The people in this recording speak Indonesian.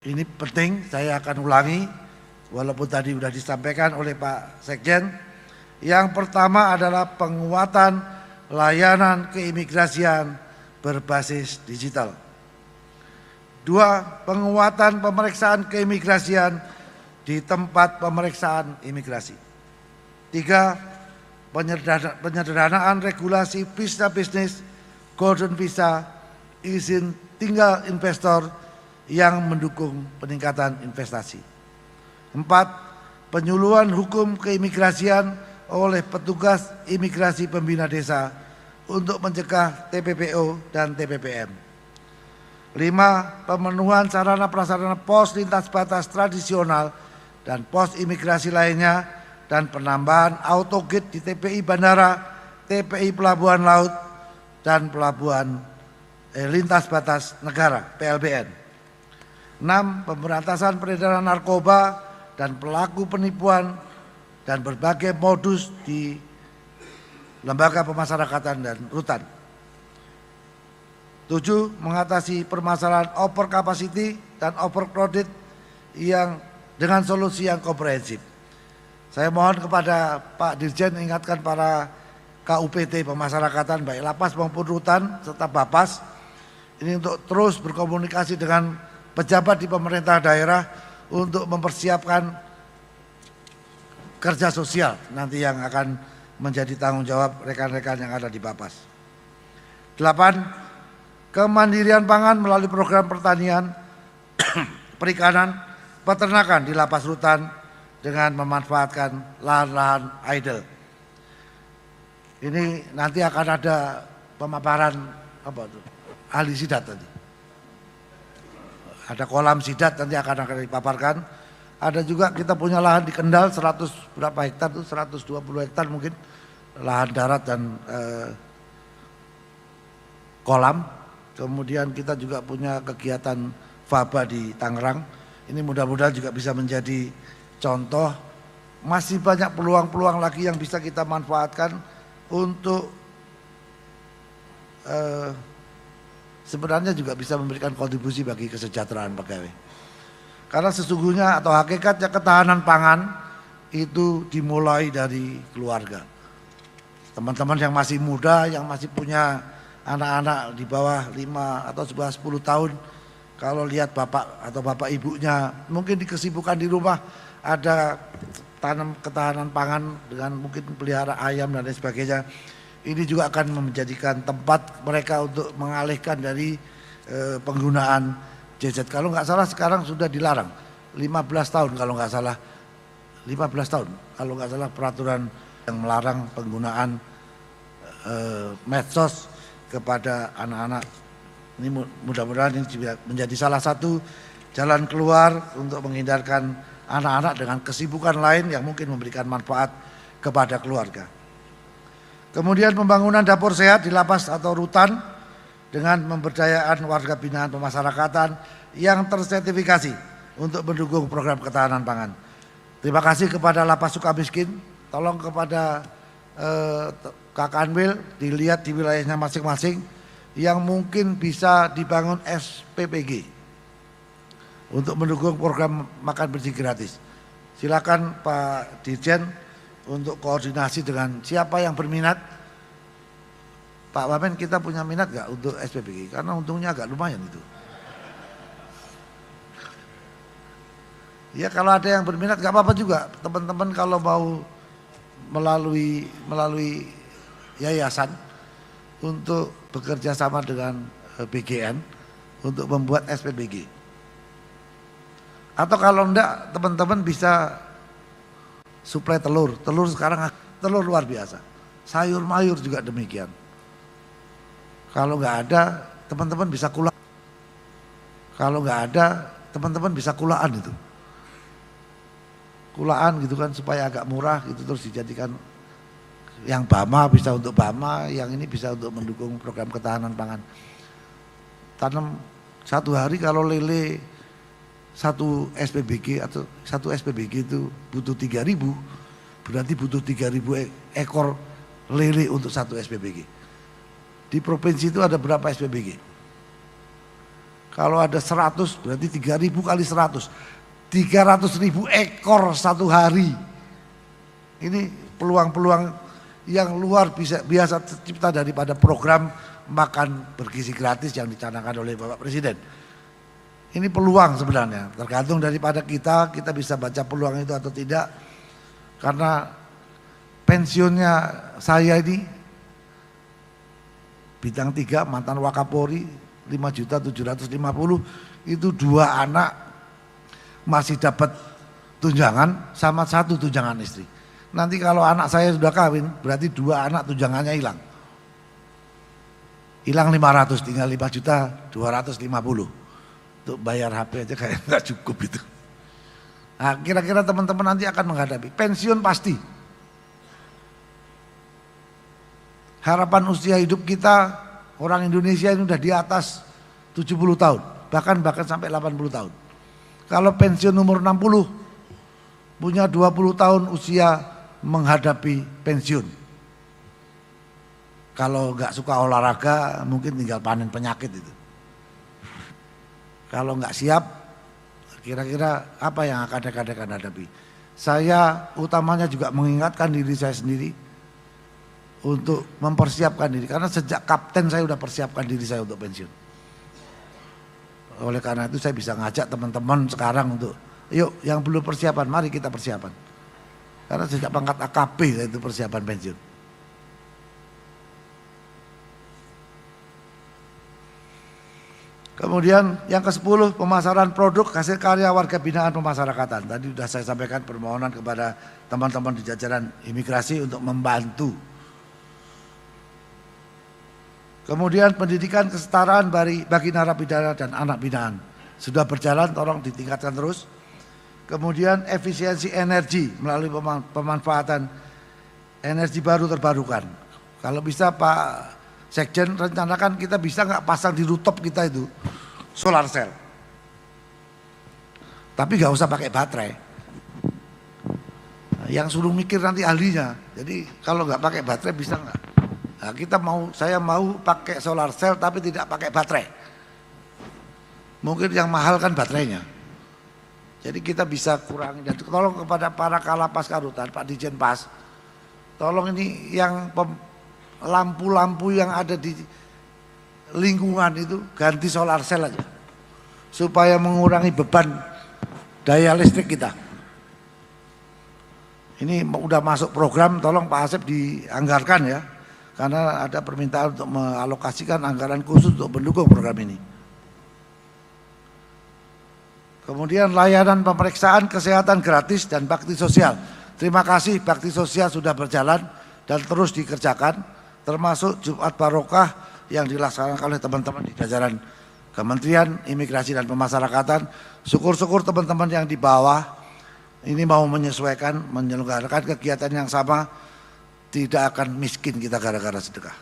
Ini penting, saya akan ulangi walaupun tadi sudah disampaikan oleh Pak Sekjen. Yang pertama adalah penguatan layanan keimigrasian berbasis digital. 2. Penguatan pemeriksaan keimigrasian di tempat pemeriksaan imigrasi. 3. Penyederhanaan regulasi visa bisnis, golden visa, izin tinggal investor yang mendukung peningkatan investasi. 4. Penyuluhan hukum keimigrasian oleh petugas imigrasi pembina desa untuk mencegah TPPO dan TPPM. 5. Pemenuhan sarana prasarana pos lintas batas tradisional dan pos imigrasi lainnya dan penambahan autogate di TPI bandara, TPI pelabuhan laut dan pelabuhan lintas batas negara (PLBN). 6. Pemberantasan peredaran narkoba dan pelaku penipuan dan berbagai modus di lembaga pemasyarakatan dan rutan. 7. Mengatasi permasalahan over capacity dan overcrowded yang dengan solusi yang komprehensif. Saya mohon kepada Pak Dirjen ingatkan para KUPT pemasyarakatan baik lapas maupun rutan serta Bapas ini untuk terus berkomunikasi dengan pejabat di pemerintah daerah untuk mempersiapkan kerja sosial nanti yang akan menjadi tanggung jawab rekan-rekan yang ada di Bapas. 8. Kemandirian pangan melalui program pertanian, perikanan, peternakan di lapas rutan dengan memanfaatkan lahan-lahan idle. Ini nanti akan ada pemaparan ahli sidat tadi. Ada kolam sidat nanti akan dipaparkan. Ada juga kita punya lahan di Kendal 100 berapa hektar tuh 120 hektar mungkin lahan darat dan kolam. Kemudian kita juga punya kegiatan faba di Tangerang. Ini mudah-mudahan juga bisa menjadi contoh. Masih banyak peluang-peluang lagi yang bisa kita manfaatkan untuk sebenarnya juga bisa memberikan kontribusi bagi kesejahteraan pegawai. Karena sesungguhnya atau hakikatnya ketahanan pangan itu dimulai dari keluarga. Teman-teman yang masih muda, yang masih punya anak-anak di bawah 5 atau 10 tahun, kalau lihat bapak atau bapak ibunya mungkin di kesibukan di rumah ada tanam ketahanan pangan dengan mungkin pelihara ayam dan lain sebagainya. Ini juga akan menjadikan tempat mereka untuk mengalihkan dari penggunaan gadget. Kalau nggak salah sekarang sudah dilarang 15 tahun kalau nggak salah 15 tahun kalau nggak salah peraturan yang melarang penggunaan medsos kepada anak-anak. Ini mudah-mudahan ini juga menjadi salah satu jalan keluar untuk menghindarkan anak-anak dengan kesibukan lain yang mungkin memberikan manfaat kepada keluarga. Kemudian pembangunan dapur sehat di lapas atau rutan dengan pemberdayaan warga binaan pemasyarakatan yang tersertifikasi untuk mendukung program ketahanan pangan. Terima kasih kepada Lapas Sukamiskin, tolong kepada Kak Kanwil dilihat di wilayahnya masing-masing yang mungkin bisa dibangun SPPG untuk mendukung program makan bersih gratis. Silakan Pak Dirjen untuk koordinasi dengan siapa yang berminat. Pak Wamen, kita punya minat gak untuk SPPG? Karena untungnya agak lumayan itu. Ya kalau ada yang berminat gak apa-apa juga. Teman-teman kalau mau melalui yayasan untuk bekerja sama dengan BGN untuk membuat SPPG. Atau kalau enggak teman-teman bisa suplai telur. Telur sekarang telur luar biasa. Sayur mayur juga demikian. Kalau nggak ada teman-teman bisa kulaan. Kalau nggak ada teman-teman bisa kulaan itu. Kulaan gitu kan supaya agak murah gitu terus dijadikan yang Bama bisa untuk Bama, yang ini bisa untuk mendukung program ketahanan pangan. Tanam satu hari kalau lele satu SPBG atau satu SPBG itu butuh 3.000, berarti butuh 3.000 ekor lele untuk satu SPBG. Di provinsi itu ada berapa SPBG? Kalau ada 100 berarti 3.000 kali 100. 300.000 ekor satu hari. Ini peluang-peluang yang luar biasa tercipta daripada program makan bergizi gratis yang dicanangkan oleh Bapak Presiden. Ini peluang sebenarnya, tergantung daripada kita bisa baca peluang itu atau tidak. Karena pensiunnya saya ini bintang 3 mantan Wakapolri 5.750.000 itu 2 anak masih dapat tunjangan sama 1 tunjangan istri. Nanti kalau anak saya sudah kawin berarti 2 anak tunjangannya hilang. Hilang 500, tinggal 5.250.000. Untuk bayar HP aja kayak nggak cukup itu. Nah, kira-kira teman-teman nanti akan menghadapi pensiun pasti. Harapan usia hidup kita orang Indonesia ini udah di atas 70 tahun, bahkan sampai 80 tahun. Kalau pensiun umur 60, punya 20 tahun usia menghadapi pensiun. Kalau nggak suka olahraga, mungkin tinggal panen penyakit itu. Kalau nggak siap, kira-kira apa yang akan hadapi? Saya utamanya juga mengingatkan diri saya sendiri untuk mempersiapkan diri. Karena sejak kapten saya sudah persiapkan diri saya untuk pensiun. Oleh karena itu saya bisa ngajak teman-teman sekarang untuk, yuk yang belum persiapan, mari kita persiapan. Karena sejak pangkat AKP saya itu persiapan pensiun. Kemudian yang ke-10, pemasaran produk hasil karya warga binaan pemasyarakatan. Tadi sudah saya sampaikan permohonan kepada teman-teman di jajaran imigrasi untuk membantu. Kemudian pendidikan kesetaraan bagi narapidana dan anak binaan. Sudah berjalan, tolong ditingkatkan terus. Kemudian efisiensi energi melalui pemanfaatan energi baru terbarukan. Kalau bisa Pak Sekjen rencanakan kita bisa nggak pasang di rooftop kita itu solar cell, tapi nggak usah pakai baterai. Yang suruh mikir nanti ahlinya. Jadi kalau nggak pakai baterai bisa nggak? Nah, saya mau pakai solar cell tapi tidak pakai baterai. Mungkin yang mahal kan baterainya. Jadi kita bisa kurangi. Dan tolong kepada para Kalapas Karutan, Pak Dijen Pas, tolong ini yang lampu-lampu yang ada di lingkungan itu ganti solar cell aja supaya mengurangi beban daya listrik kita. Ini udah masuk program, tolong Pak Asep dianggarkan ya, karena ada permintaan untuk mengalokasikan anggaran khusus untuk mendukung program ini. Kemudian layanan pemeriksaan kesehatan gratis dan bakti sosial. Terima kasih, bakti sosial sudah berjalan dan terus dikerjakan. Termasuk Jumat Barokah yang dilaksanakan oleh teman-teman di jajaran Kementerian Imigrasi dan Pemasyarakatan. Syukur-syukur teman-teman yang di bawah ini mau menyesuaikan, menyelenggarakan kegiatan yang sama, tidak akan miskin kita gara-gara sedekah.